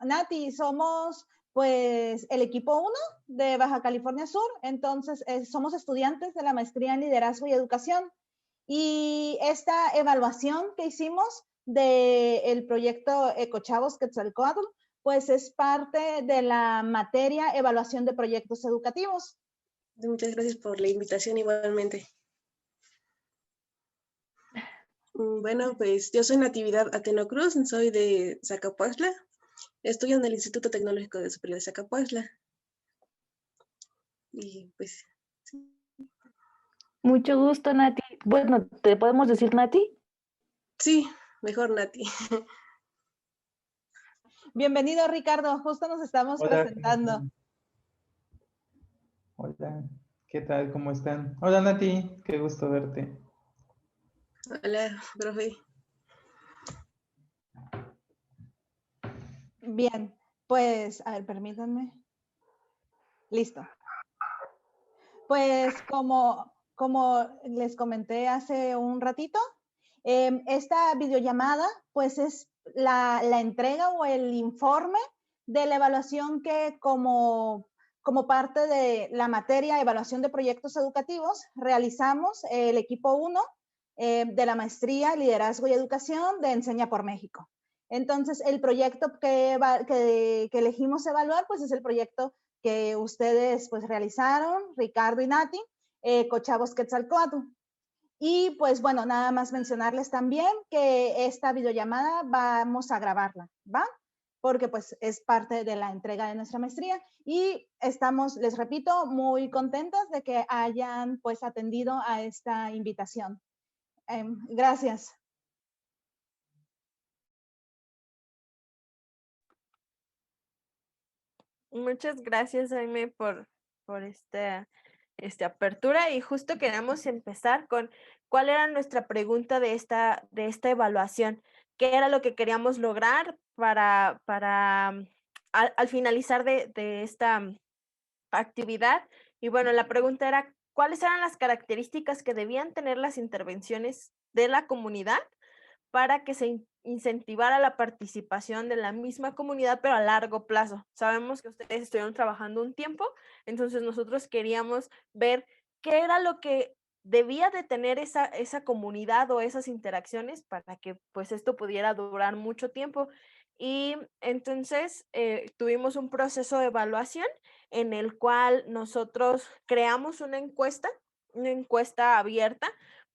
Nati, somos pues el equipo 1 de Baja California Sur, entonces somos estudiantes de la maestría en liderazgo y educación. Y esta evaluación que hicimos del proyecto Ecochavos Quetzalcóatl, pues es parte de la materia evaluación de proyectos educativos. Muchas gracias por la invitación igualmente. Bueno, pues yo soy Natividad Ateno Cruz, soy de Zacapuaxtla, estudio en el Instituto Tecnológico de Superior de Zacapuaxtla. Y pues... sí. Mucho gusto, Nati. Bueno, ¿te podemos decir Nati? Sí, mejor Nati. Bienvenido, Ricardo. Justo nos estamos presentando. Hola, ¿qué tal? ¿Cómo están? Hola, Nati, qué gusto verte. Hola, profe. Bien, pues, a ver, permítanme. Listo. Pues como les comenté hace un ratito, esta videollamada pues es la entrega o el informe de la evaluación que como parte de la materia evaluación de proyectos educativos realizamos el equipo 1 de la maestría Liderazgo y Educación de Enseña por México. Entonces, el proyecto que elegimos evaluar pues es el proyecto que ustedes pues realizaron, Ricardo y Nati, Ecochavos Quetzalcóatl. Y pues bueno, nada más mencionarles también que esta videollamada vamos a grabarla, ¿va? Porque pues es parte de la entrega de nuestra maestría y estamos, les repito, muy contentas de que hayan pues atendido a esta invitación. Gracias. Muchas gracias, Jaime, por esta apertura, y justo queremos empezar con cuál era nuestra pregunta de esta evaluación, qué era lo que queríamos lograr para al finalizar de esta actividad. Y bueno, la pregunta era, ¿cuáles eran las características que debían tener las intervenciones de la comunidad para que se incentivara la participación de la misma comunidad, pero a largo plazo? Sabemos que ustedes estuvieron trabajando un tiempo, entonces nosotros queríamos ver qué era lo que debía de tener esa comunidad o esas interacciones para que pues esto pudiera durar mucho tiempo. Y entonces tuvimos un proceso de evaluación en el cual nosotros creamos una encuesta abierta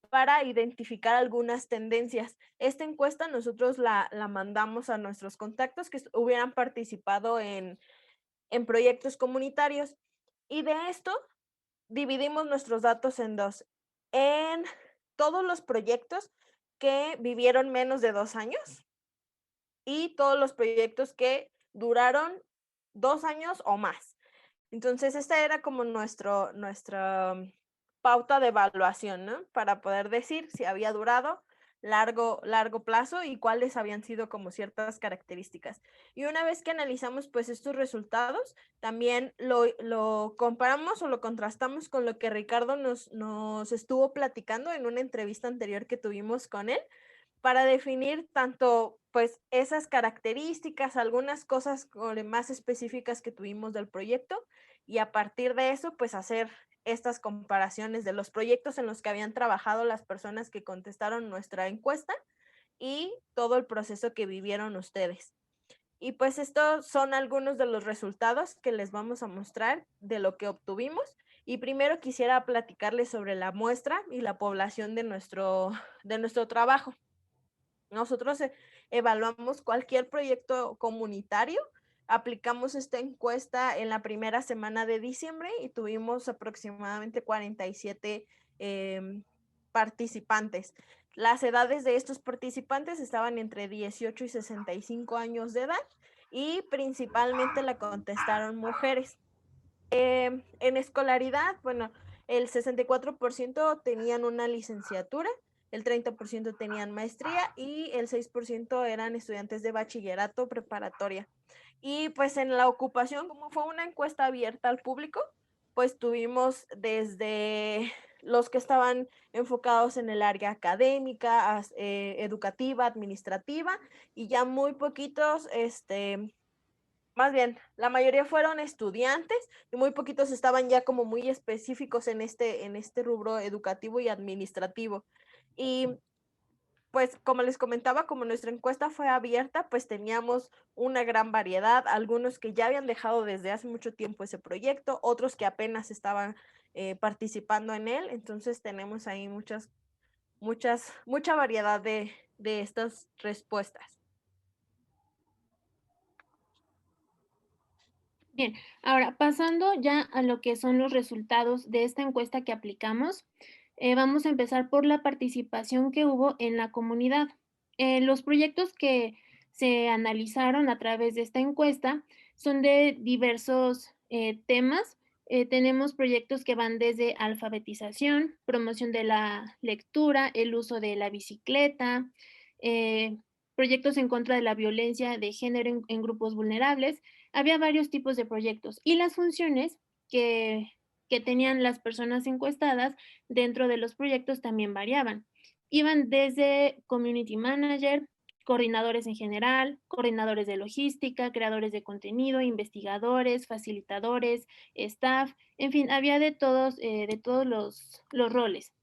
para identificar algunas tendencias. Esta encuesta nosotros la mandamos a nuestros contactos que hubieran participado en proyectos comunitarios, y de esto dividimos nuestros datos en dos. En todos los proyectos que vivieron menos de 2 años y todos los proyectos que duraron 2 años o más. Entonces, esta era como nuestra pauta de evaluación, ¿no? Para poder decir si había durado largo plazo y cuáles habían sido como ciertas características. Y una vez que analizamos pues estos resultados, también lo comparamos o lo contrastamos con lo que Ricardo nos estuvo platicando en una entrevista anterior que tuvimos con él, para definir tanto pues esas características, algunas cosas más específicas que tuvimos del proyecto, y a partir de eso pues hacer estas comparaciones de los proyectos en los que habían trabajado las personas que contestaron nuestra encuesta y todo el proceso que vivieron ustedes. Y pues estos son algunos de los resultados que les vamos a mostrar de lo que obtuvimos. Y primero quisiera platicarles sobre la muestra y la población de nuestro trabajo. Nosotros evaluamos cualquier proyecto comunitario, aplicamos esta encuesta en la primera semana de diciembre y tuvimos aproximadamente 47 participantes. Las edades de estos participantes estaban entre 18 y 65 años de edad y principalmente la contestaron mujeres. En escolaridad, bueno, el 64% tenían una licenciatura, el 30% tenían maestría y el 6% eran estudiantes de bachillerato preparatoria. Y pues en la ocupación, como fue una encuesta abierta al público, pues tuvimos desde los que estaban enfocados en el área académica, educativa, administrativa, y ya muy poquitos más bien, la mayoría fueron estudiantes y muy poquitos estaban ya como muy específicos en este rubro educativo y administrativo. Y pues como les comentaba, como nuestra encuesta fue abierta, pues teníamos una gran variedad, algunos que ya habían dejado desde hace mucho tiempo ese proyecto, otros que apenas estaban participando en él, entonces tenemos ahí mucha variedad de estas respuestas. Bien, ahora pasando ya a lo que son los resultados de esta encuesta que aplicamos, vamos a empezar por la participación que hubo en la comunidad. Los proyectos que se analizaron a través de esta encuesta son de diversos temas. Tenemos proyectos que van desde alfabetización, promoción de la lectura, el uso de la bicicleta, proyectos en contra de la violencia de género en grupos vulnerables. Había varios tipos de proyectos y las funciones que tenían las personas encuestadas dentro de los proyectos también variaban. Iban desde community manager, coordinadores en general, coordinadores de logística, creadores de contenido, investigadores, facilitadores, staff, en fin, había de todos los roles.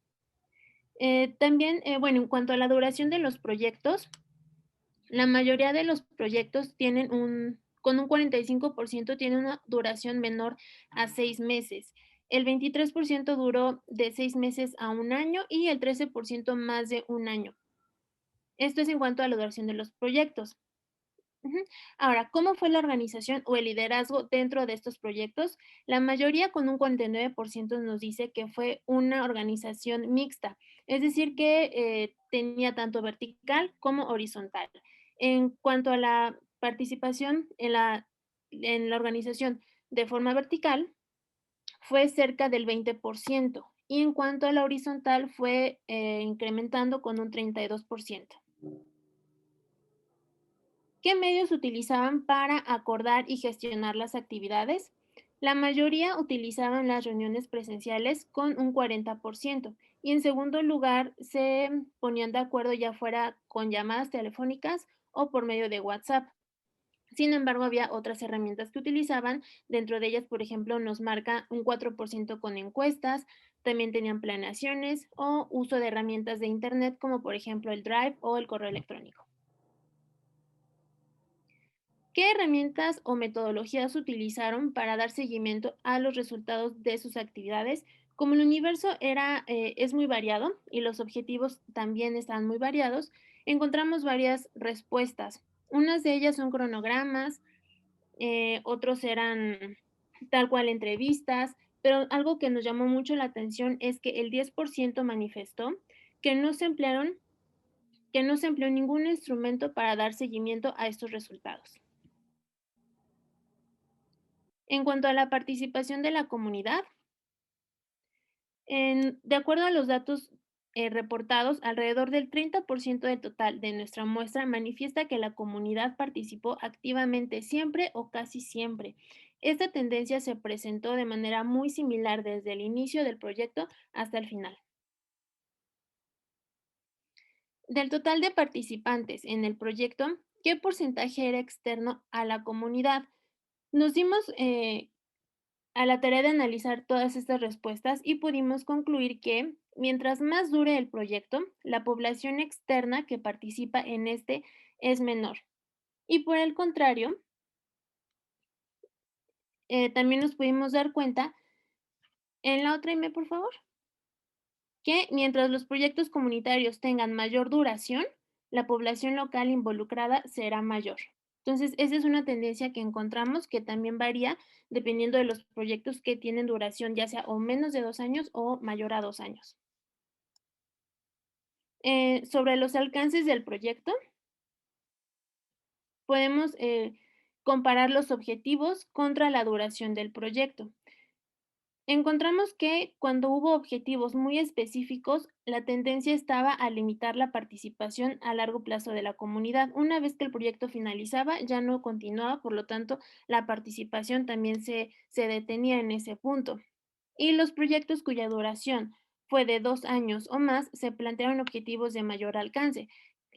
También, bueno, en cuanto a la duración de los proyectos, la mayoría de los proyectos con un 45% tiene una duración menor a 6 meses. El 23% duró de 6 meses a 1 año y el 13% más de 1 año. Esto es en cuanto a la duración de los proyectos. Ahora, ¿cómo fue la organización o el liderazgo dentro de estos proyectos? La mayoría, con un 49%, nos dice que fue una organización mixta, es decir, que tenía tanto vertical como horizontal. En cuanto a la participación en la organización de forma vertical, fue cerca del 20%, y en cuanto a la horizontal fue incrementando con un 32%. ¿Qué medios utilizaban para acordar y gestionar las actividades? La mayoría utilizaban las reuniones presenciales con un 40%, y en segundo lugar se ponían de acuerdo ya fuera con llamadas telefónicas o por medio de WhatsApp. Sin embargo, había otras herramientas que utilizaban. Dentro de ellas, por ejemplo, nos marca un 4% con encuestas, también tenían planeaciones o uso de herramientas de Internet como por ejemplo el Drive o el correo electrónico. ¿Qué herramientas o metodologías utilizaron para dar seguimiento a los resultados de sus actividades? Como el universo es muy variado y los objetivos también están muy variados, encontramos varias respuestas. Unas de ellas son cronogramas, otros eran tal cual entrevistas, pero algo que nos llamó mucho la atención es que el 10% manifestó que no se empleó ningún instrumento para dar seguimiento a estos resultados. En cuanto a la participación de la comunidad, de acuerdo a los datos reportados, alrededor del 30% del total de nuestra muestra manifiesta que la comunidad participó activamente siempre o casi siempre. Esta tendencia se presentó de manera muy similar desde el inicio del proyecto hasta el final. Del total de participantes en el proyecto, ¿qué porcentaje era externo a la comunidad? Nos dimos a la tarea de analizar todas estas respuestas y pudimos concluir que mientras más dure el proyecto, la población externa que participa en este es menor. Y por el contrario, también nos pudimos dar cuenta, en la otra, por favor, que mientras los proyectos comunitarios tengan mayor duración, la población local involucrada será mayor. Entonces, esa es una tendencia que encontramos que también varía dependiendo de los proyectos que tienen duración, ya sea o menos de 2 años o mayor a 2 años. Sobre los alcances del proyecto, podemos comparar los objetivos contra la duración del proyecto. Encontramos que cuando hubo objetivos muy específicos, la tendencia estaba a limitar la participación a largo plazo de la comunidad. Una vez que el proyecto finalizaba, ya no continuaba, por lo tanto, la participación también se detenía en ese punto. Y los proyectos cuya duración fue de 2 años o más, se plantearon objetivos de mayor alcance.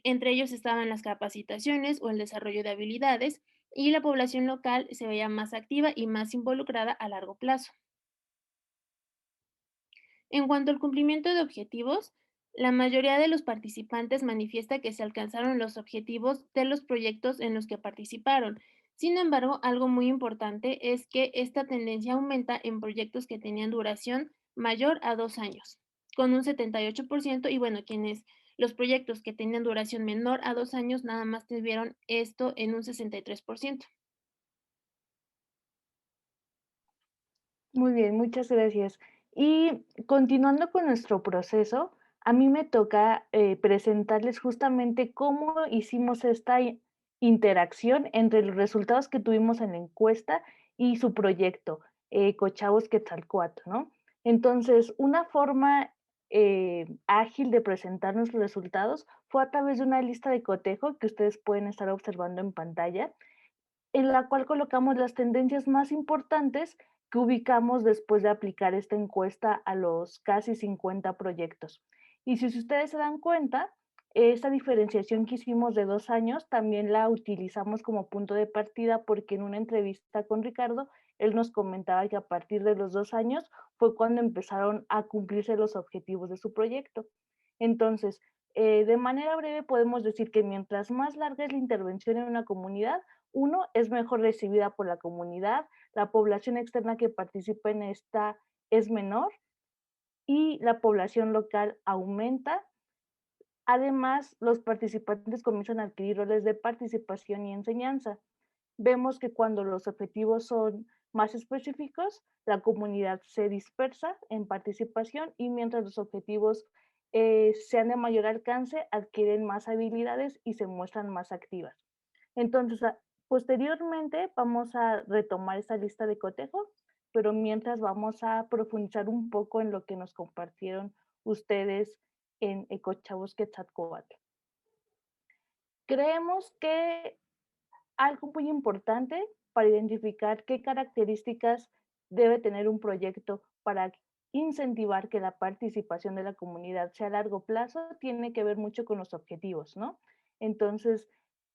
Entre ellos estaban las capacitaciones o el desarrollo de habilidades, y la población local se veía más activa y más involucrada a largo plazo. En cuanto al cumplimiento de objetivos, la mayoría de los participantes manifiesta que se alcanzaron los objetivos de los proyectos en los que participaron. Sin embargo, algo muy importante es que esta tendencia aumenta en proyectos que tenían duración mayor a 2 años, con un 78%, y bueno, los proyectos que tenían duración menor a 2 años nada más tuvieron esto en un 63%. Muy bien, muchas gracias. Y continuando con nuestro proceso, a mí me toca presentarles justamente cómo hicimos esta interacción entre los resultados que tuvimos en la encuesta y su proyecto, Cochavos Quetzalcóatl, ¿no? Entonces, una forma ágil de presentar nuestros resultados fue a través de una lista de cotejo que ustedes pueden estar observando en pantalla, en la cual colocamos las tendencias más importantes que ubicamos después de aplicar esta encuesta a los casi 50 proyectos. Y si ustedes se dan cuenta, esta diferenciación que hicimos de 2 años también la utilizamos como punto de partida, porque en una entrevista con Ricardo, él nos comentaba que a partir de los 2 años fue cuando empezaron a cumplirse los objetivos de su proyecto. Entonces, de manera breve podemos decir que mientras más larga es la intervención en una comunidad, uno, es mejor recibida por la comunidad, la población externa que participa en esta es menor y la población local aumenta. Además, los participantes comienzan a adquirir roles de participación y enseñanza. Vemos que cuando los objetivos son más específicos, la comunidad se dispersa en participación, y mientras los objetivos sean de mayor alcance, adquieren más habilidades y se muestran más activas. Entonces, posteriormente vamos a retomar esta lista de cotejo, pero mientras vamos a profundizar un poco en lo que nos compartieron ustedes en Ecochavos Quetzalcóatl. Creemos que algo muy importante para identificar qué características debe tener un proyecto para incentivar que la participación de la comunidad sea a largo plazo tiene que ver mucho con los objetivos, ¿no? Entonces,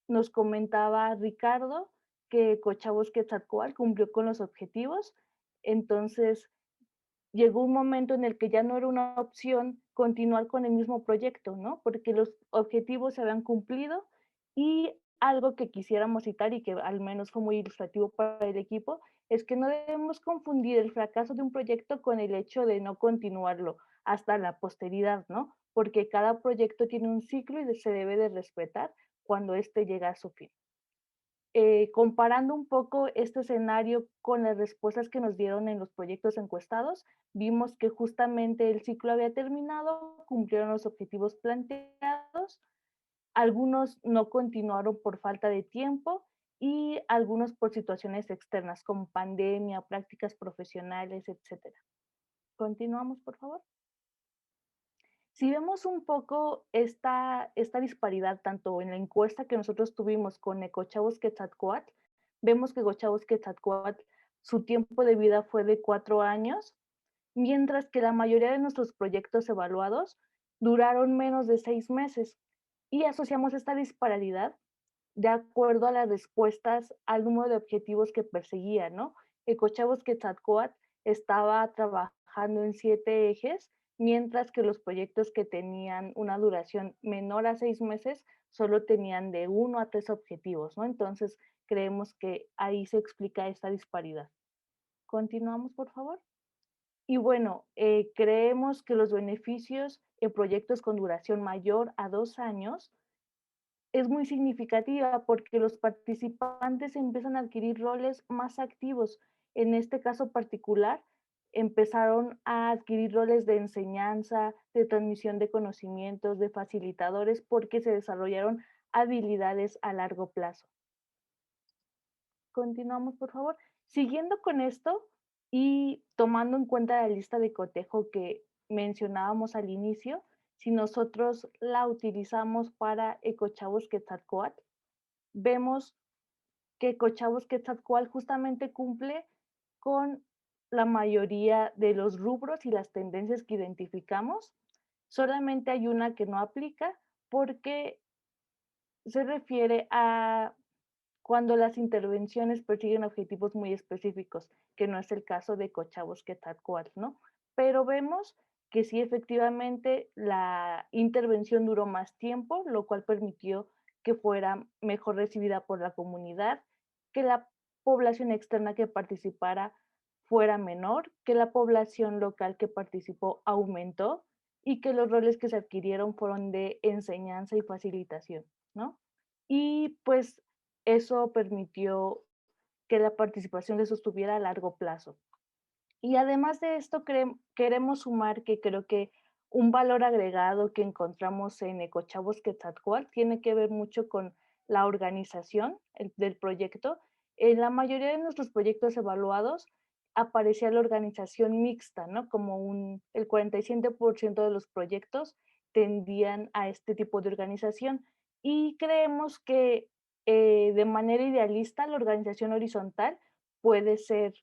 nos comentaba Ricardo que Cochavos Quetzalcóatl cumplió con los objetivos. Entonces, llegó un momento en el que ya no era una opción continuar con el mismo proyecto, ¿no? Porque los objetivos se habían cumplido, y algo que quisiéramos citar y que al menos fue muy ilustrativo para el equipo, es que no debemos confundir el fracaso de un proyecto con el hecho de no continuarlo hasta la posteridad, ¿no? Porque cada proyecto tiene un ciclo y se debe de respetar cuando éste llega a su fin. Comparando un poco este escenario con las respuestas que nos dieron en los proyectos encuestados, vimos que justamente el ciclo había terminado, cumplieron los objetivos planteados, algunos no continuaron por falta de tiempo y algunos por situaciones externas como pandemia, prácticas profesionales, etc. Continuamos, por favor. Si vemos un poco esta disparidad, tanto en la encuesta que nosotros tuvimos con Ecochavos Quetzalcóatl, vemos que Ecochavos Quetzalcóatl, su tiempo de vida fue de 4 años, mientras que la mayoría de nuestros proyectos evaluados duraron menos de 6 meses. Y asociamos esta disparidad de acuerdo a las respuestas al número de objetivos que perseguía, ¿no? Ecochavos Quetzalcóatl estaba trabajando en 7 ejes, mientras que los proyectos que tenían una duración menor a 6 meses solo tenían de 1 a 3 objetivos, ¿no? Entonces, creemos que ahí se explica esta disparidad. Continuamos, por favor. Y bueno, creemos que los beneficios en proyectos con duración mayor a 2 años es muy significativa porque los participantes empiezan a adquirir roles más activos. En este caso particular, empezaron a adquirir roles de enseñanza, de transmisión de conocimientos, de facilitadores, porque se desarrollaron habilidades a largo plazo. Continuamos, por favor. Siguiendo con esto y tomando en cuenta la lista de cotejo que mencionábamos al inicio, si nosotros la utilizamos para Ecochavos Quetzalcóatl, vemos que Ecochavos Quetzalcóatl justamente cumple con la mayoría de los rubros y las tendencias que identificamos. Solamente hay una que no aplica porque se refiere a cuando las intervenciones persiguen objetivos muy específicos, que no es el caso de Cochabos-Quetzalcóatl, ¿no? Pero vemos que sí, efectivamente, la intervención duró más tiempo, lo cual permitió que fuera mejor recibida por la comunidad, que la población externa que participara fuera menor, que la población local que participó aumentó y que los roles que se adquirieron fueron de enseñanza y facilitación, ¿no? Y pues eso permitió que la participación se sostuviera a largo plazo. Y además de esto, queremos sumar que creo que un valor agregado que encontramos en Ecochavos-Quetzalcóatl tiene que ver mucho con la organización del proyecto. En la mayoría de nuestros proyectos evaluados aparecía la organización mixta, ¿no? Como el 47% de los proyectos tendían a este tipo de organización. Y creemos que de manera idealista la organización horizontal puede ser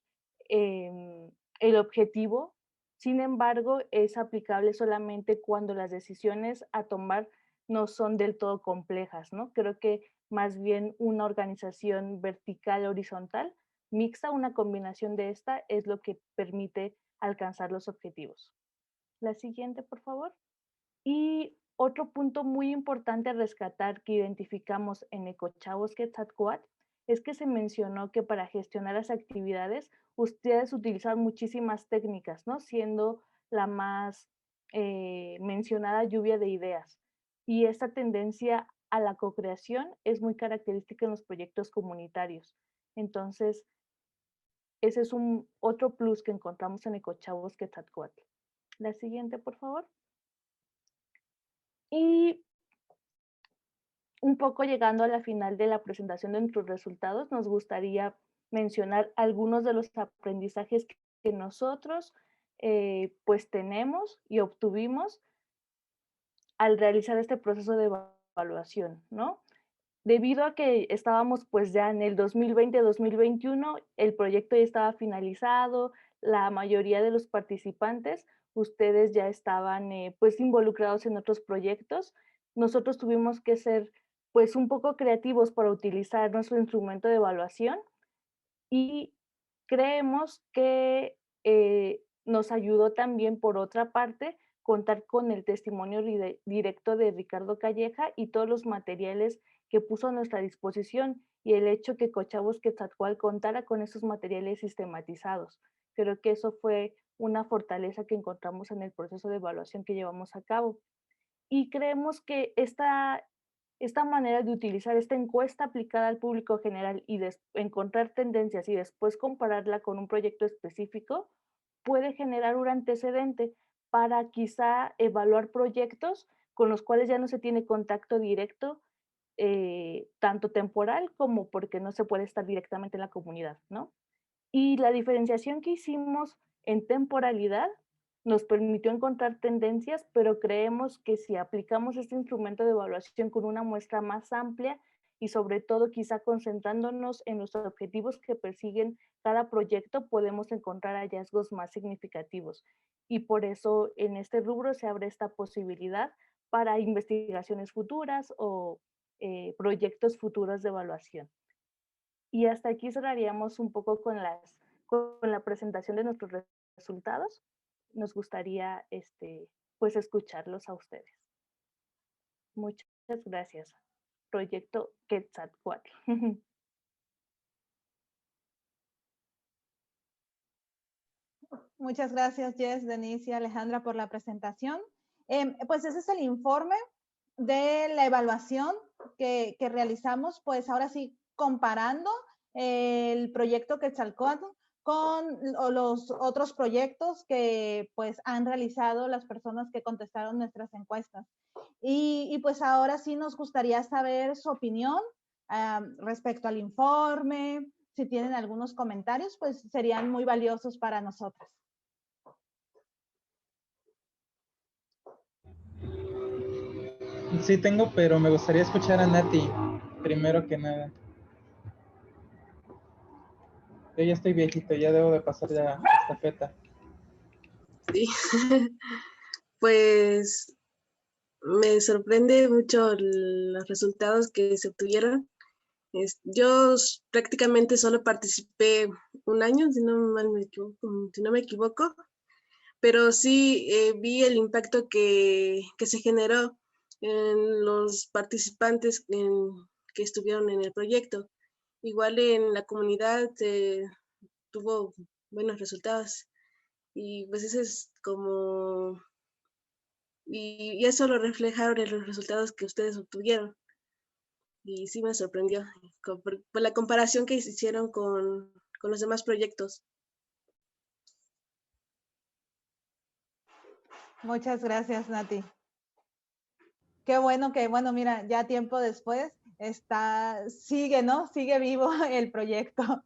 el objetivo. Sin embargo, es aplicable solamente cuando las decisiones a tomar no son del todo complejas, ¿no? Creo que más bien una organización vertical horizontal mixta, una combinación de esta es lo que permite alcanzar los objetivos. La siguiente, por favor. Y otro punto muy importante a rescatar que identificamos en Ecochavos-Quetzalcóatl es que se mencionó que para gestionar las actividades ustedes utilizan muchísimas técnicas, ¿no? Siendo la más mencionada lluvia de ideas. Y esta tendencia a la co-creación es muy característica en los proyectos comunitarios. Entonces, ese es otro plus que encontramos en Ecochavos-Quetzalcóatl. La siguiente, por favor. Y un poco llegando a la final de la presentación de nuestros resultados, nos gustaría mencionar algunos de los aprendizajes que nosotros pues tenemos y obtuvimos al realizar este proceso de evaluación, ¿no? Debido a que estábamos pues ya en el 2020-2021, el proyecto ya estaba finalizado, la mayoría de los participantes, ustedes ya estaban pues involucrados en otros proyectos. Nosotros tuvimos que ser pues un poco creativos para utilizar nuestro instrumento de evaluación y creemos que nos ayudó también, por otra parte, contar con el testimonio directo de Ricardo Calleja y todos los materiales que puso a nuestra disposición y el hecho que Cochavos-Quetzalcóatl contara con esos materiales sistematizados. Creo que eso fue una fortaleza que encontramos en el proceso de evaluación que llevamos a cabo. Y creemos que esta manera de utilizar esta encuesta aplicada al público general y encontrar tendencias y después compararla con un proyecto específico puede generar un antecedente para quizá evaluar proyectos con los cuales ya no se tiene contacto directo, tanto temporal como porque no se puede estar directamente en la comunidad, ¿no? Y la diferenciación que hicimos en temporalidad nos permitió encontrar tendencias, pero creemos que si aplicamos este instrumento de evaluación con una muestra más amplia y sobre todo quizá concentrándonos en los objetivos que persiguen cada proyecto, podemos encontrar hallazgos más significativos. Y por eso en este rubro se abre esta posibilidad para investigaciones futuras o proyectos futuros de evaluación. Y hasta aquí cerraríamos un poco con la presentación de nuestros resultados. Nos gustaría pues escucharlos a ustedes. Muchas gracias. Proyecto Quetzalcóatl. Muchas gracias, Jess, Denise y Alejandra, por la presentación. Pues ese es el informe de la evaluación que realizamos, pues ahora sí, comparando el proyecto Quetzalcóatl con los otros proyectos que pues han realizado las personas que contestaron nuestras encuestas. Y pues ahora sí nos gustaría saber su opinión respecto al informe. Si tienen algunos comentarios, pues serían muy valiosos para nosotras. Sí tengo, pero me gustaría escuchar a Nati, primero que nada. Yo ya estoy viejito, ya debo de pasar ya la estafeta. Sí, pues me sorprende mucho los resultados que se obtuvieron Yo prácticamente solo participé un año, si no me equivoco, pero sí vi el impacto que se generó en los participantes que estuvieron en el proyecto. Igual en la comunidad tuvo buenos resultados y pues ese es como, y eso lo reflejaron en los resultados que ustedes obtuvieron. Y sí me sorprendió por la comparación que hicieron con los demás proyectos. Muchas gracias, Nati. Qué bueno que, bueno, mira, ya tiempo después sigue, ¿no? Sigue vivo el proyecto.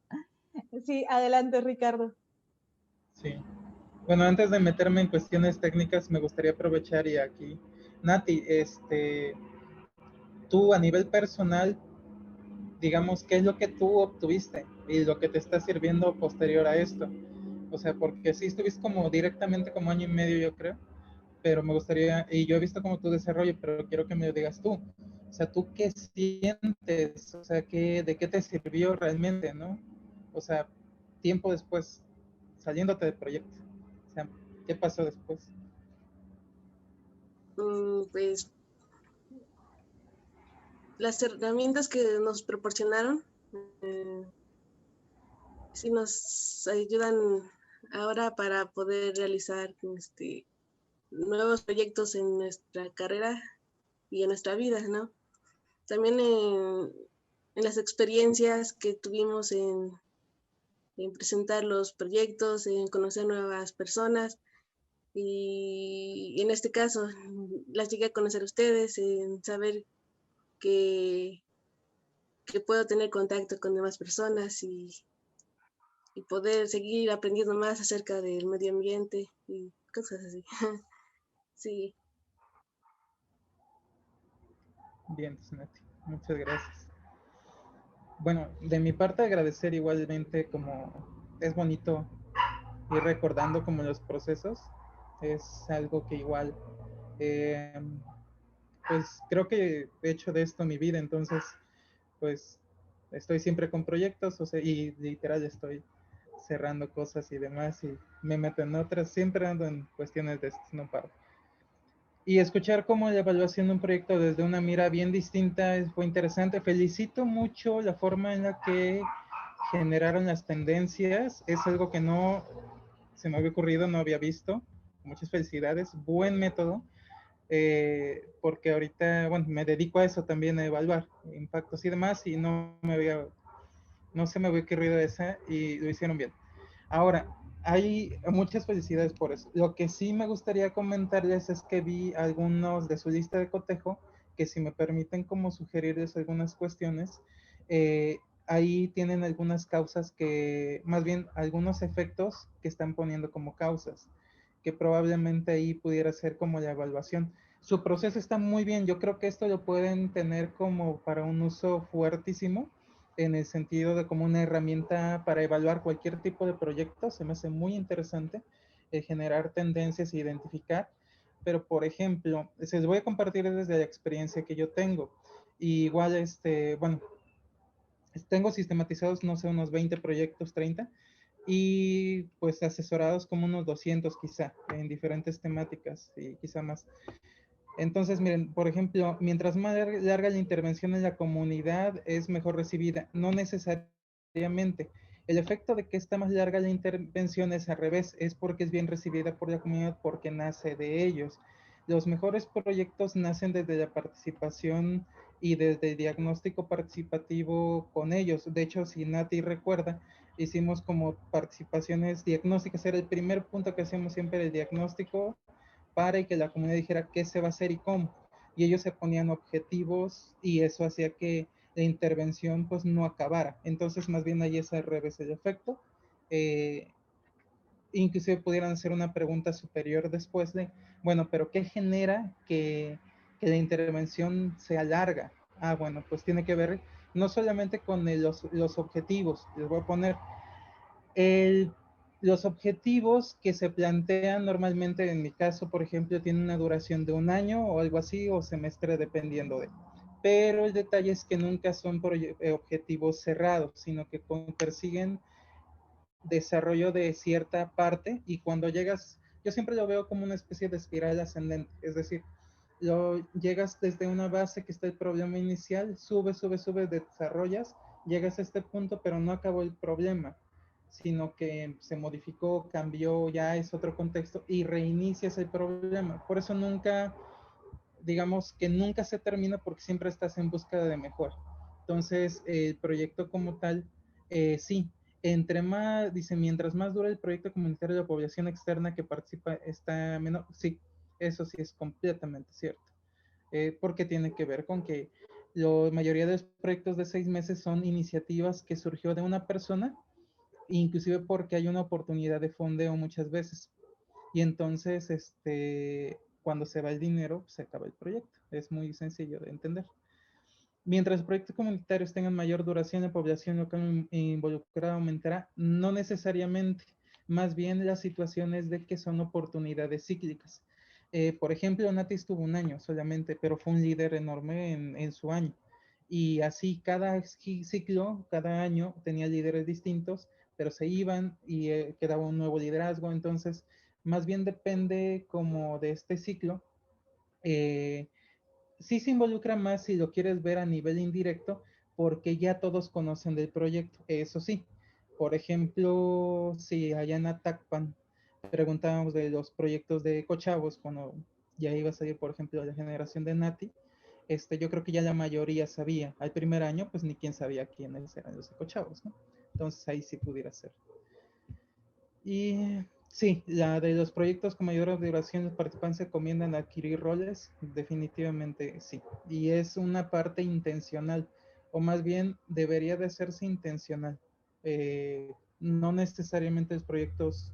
Sí, adelante, Ricardo. Sí. Bueno, antes de meterme en cuestiones técnicas, me gustaría aprovechar y aquí, Nati, tú a nivel personal, digamos, ¿qué es lo que tú obtuviste y lo que te está sirviendo posterior a esto? O sea, porque sí estuviste como directamente como año y medio, yo creo, pero me gustaría, y yo he visto como tu desarrollo, pero quiero que me lo digas tú. O sea, ¿tú qué sientes? O sea, ¿de qué te sirvió realmente, no? O sea, tiempo después, saliéndote del proyecto. O sea, ¿qué pasó después? Pues las herramientas que nos proporcionaron sí nos ayudan ahora para poder realizar nuevos proyectos en nuestra carrera y en nuestra vida, ¿no? También en las experiencias que tuvimos en presentar los proyectos, en conocer nuevas personas y en este caso las llegué a conocer a ustedes, en saber que puedo tener contacto con demás personas y poder seguir aprendiendo más acerca del medio ambiente y cosas así. Sí. Bien, Nati, muchas gracias. Bueno, de mi parte agradecer igualmente, como es bonito ir recordando como los procesos, es algo que igual, pues creo que he hecho de esto mi vida, entonces pues estoy siempre con proyectos, o sea, y literal estoy cerrando cosas y demás y me meto en otras, siempre ando en cuestiones de estas, no paro. Y escuchar cómo la evaluación de un proyecto desde una mira bien distinta fue interesante. Felicito mucho la forma en la que generaron las tendencias. Es algo que no se me había ocurrido, no había visto. Muchas felicidades. Buen método. Porque ahorita, bueno, me dedico a eso también, a evaluar impactos y demás, y no se me había ocurrido esa y lo hicieron bien. Ahora, hay muchas felicidades por eso. Lo que sí me gustaría comentarles es que vi algunos de su lista de cotejo, que si me permiten como sugerirles algunas cuestiones, ahí tienen algunas causas que, más bien algunos efectos que están poniendo como causas, que probablemente ahí pudiera ser como la evaluación. Su proceso está muy bien, yo creo que esto lo pueden tener como para un uso fuertísimo, en el sentido de como una herramienta para evaluar cualquier tipo de proyecto. Se me hace muy interesante generar tendencias e identificar. Pero, por ejemplo, se les voy a compartir desde la experiencia que yo tengo. Y igual, bueno, tengo sistematizados, no sé, unos 20 proyectos, 30, y pues asesorados como unos 200 quizá, en diferentes temáticas y quizá más. Entonces, miren, por ejemplo, mientras más larga la intervención en la comunidad, es mejor recibida. No necesariamente. El efecto de que está más larga la intervención es al revés, es porque es bien recibida por la comunidad, porque nace de ellos. Los mejores proyectos nacen desde la participación y desde el diagnóstico participativo con ellos. De hecho, si Nati recuerda, hicimos como participaciones diagnósticas, era el primer punto que hacíamos siempre, el diagnóstico, para que la comunidad dijera qué se va a hacer y cómo. Y ellos se ponían objetivos y eso hacía que la intervención pues no acabara. Entonces más bien ahí es al revés el efecto. Inclusive pudieran hacer una pregunta superior después de, bueno, pero ¿qué genera que la intervención sea larga? Ah, bueno, pues tiene que ver no solamente con los objetivos, les voy a poner los objetivos que se plantean normalmente, en mi caso, por ejemplo, tienen una duración de un año o algo así, o semestre, dependiendo de. pero el detalle es que nunca son objetivos cerrados, sino que persiguen desarrollo de cierta parte, y cuando llegas, yo siempre lo veo como una especie de espiral ascendente, es decir, llegas desde una base que está el problema inicial, subes, desarrollas, llegas a este punto, pero no acabó el problema, sino que se modificó, cambió, ya es otro contexto y reinicias el problema. Por eso nunca, digamos que nunca se termina, porque siempre estás en búsqueda de mejor. Entonces, el proyecto como tal, sí, entre más, dice, mientras más dura el proyecto comunitario, la población externa que participa está menor. Sí, eso sí es completamente cierto. Porque tiene que ver con que la mayoría de los proyectos de 6 meses son iniciativas que surgió de una persona, inclusive porque hay una oportunidad de fondeo muchas veces. Y entonces, cuando se va el dinero, se acaba el proyecto. Es muy sencillo de entender. Mientras los proyectos comunitarios tengan mayor duración, la población local involucrada aumentará. No necesariamente, más bien las situaciones de que son oportunidades cíclicas. Por ejemplo, Nati estuvo 1 año solamente, pero fue un líder enorme en su año. Y así cada ciclo, cada año tenía líderes distintos, pero se iban y quedaba un nuevo liderazgo. Entonces, más bien depende como de este ciclo. Sí se involucra más si lo quieres ver a nivel indirecto, porque ya todos conocen del proyecto. Eso sí, por ejemplo, si allá en Atacpan preguntábamos de los proyectos de Ecochavos, cuando ya iba a salir, por ejemplo, la generación de Nati, yo creo que ya la mayoría sabía. Al primer año, pues ni quién sabía quiénes eran los Ecochavos, ¿no? Entonces ahí sí pudiera ser. Y sí, la de los proyectos con mayor duración, los participantes se recomiendan adquirir roles, definitivamente sí. Y es una parte intencional, o más bien debería de hacerse intencional. No necesariamente los proyectos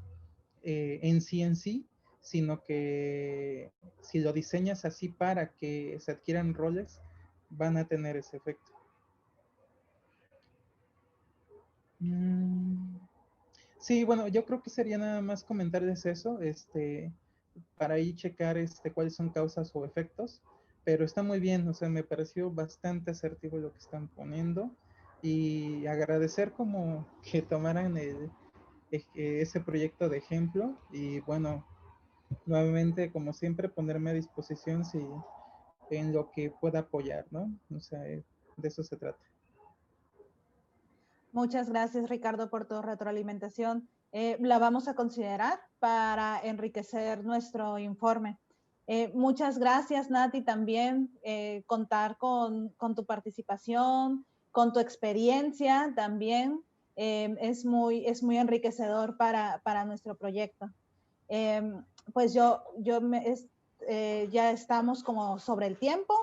en sí, sino que si lo diseñas así para que se adquieran roles, van a tener ese efecto. Sí, bueno, yo creo que sería nada más comentarles eso, para ahí checar cuáles son causas o efectos, pero está muy bien, o sea, me pareció bastante asertivo lo que están poniendo, y agradecer como que tomaran ese proyecto de ejemplo, y bueno, nuevamente, como siempre, ponerme a disposición si en lo que pueda apoyar, ¿no? O sea, de eso se trata. Muchas gracias, Ricardo, por tu retroalimentación. La vamos a considerar para enriquecer nuestro informe. Muchas gracias, Nati, también contar con tu participación, con tu experiencia también. Es muy enriquecedor para nuestro proyecto. Pues ya estamos como sobre el tiempo,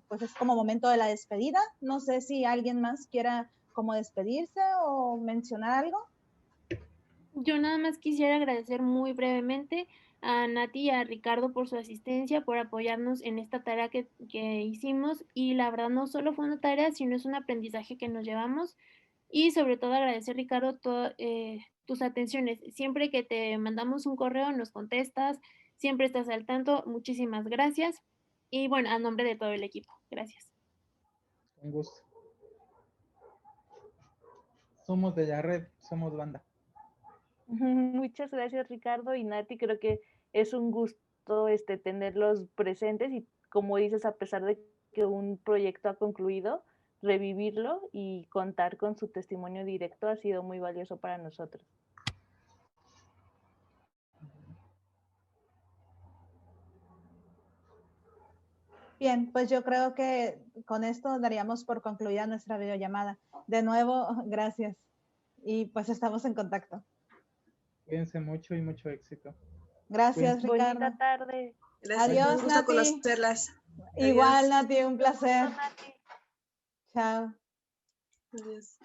pues es como momento de la despedida. No sé si alguien más quiera como despedirse o mencionar algo. Yo nada más quisiera agradecer muy brevemente a Nati y a Ricardo por su asistencia, por apoyarnos en esta tarea que hicimos, y la verdad no solo fue una tarea, sino es un aprendizaje que nos llevamos, y sobre todo agradecer, Ricardo, tus atenciones. Siempre que te mandamos un correo nos contestas, siempre estás al tanto. Muchísimas gracias, y bueno, a nombre de todo el equipo, gracias. Un gusto. Somos de la red, somos banda. Muchas gracias, Ricardo y Nati. Creo que es un gusto tenerlos presentes, y como dices, a pesar de que un proyecto ha concluido, revivirlo y contar con su testimonio directo ha sido muy valioso para nosotros. Bien, pues yo creo que con esto daríamos por concluida nuestra videollamada. De nuevo, gracias. Y pues estamos en contacto. Cuídense mucho y mucho éxito. Gracias, Cuídense. Ricardo. Bonita tarde. Gracias. Adiós, Un gusto Nati. conocerlas. Igual, Adiós. Nati, un placer. Chao. Adiós.